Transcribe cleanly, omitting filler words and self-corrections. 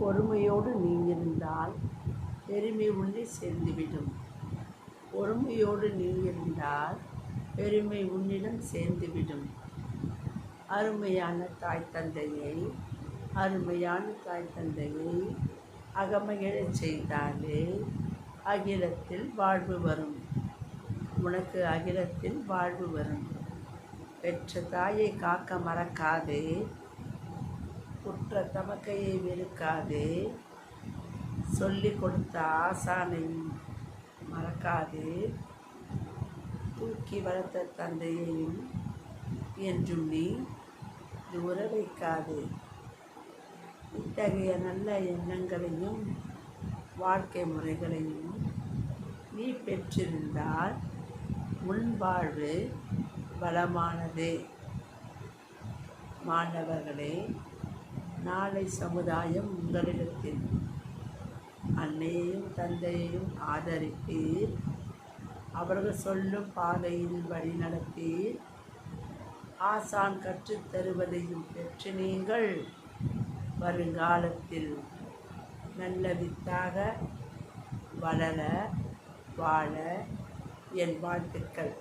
பொறுமையோடு நீ இருந்தால் பெருமை உன்னை சேர்ந்துவிடும். பொறுமையோடு நீ இருந்தால் பெருமை உன்னிடம் சேர்ந்துவிடும். அருமையான தாய் தந்தையை அகமகிழச் செய்தாலே அகிலத்தில் வாழ்வு வரும். உனக்கு அகிலத்தில் வாழ்வு வரும். பெற்ற தாயை காக்க மறக்காதே, குற்ற தமக்கையை வெறுக்காதே, சொல்லிக் கொடுத்த ஆசானை மறக்காதே, தூக்கி வளர்த்த தந்தையையும் என்றும் நீ தூர வைக்காதே. இத்தகைய நல்ல எண்ணங்களையும் வாழ்க்கை முறைகளையும் நீ பெற்றிருந்தால் உன் வாழ்வு வளமானது. மாணவர்களே, நாளை சமுதாயம் உங்களிடத்தில் அன்னையையும் தந்தையையும் ஆதரிப்பீர். அவர்கள் சொல்லும் பாதையில் வழி நடப்பீர். ஆசான் கற்றுத் தருவதையும் பெற்று நீங்கள் வருங்காலத்தில் நல்ல வித்தாக வளர வாழ என் வாழ்த்துக்கள்.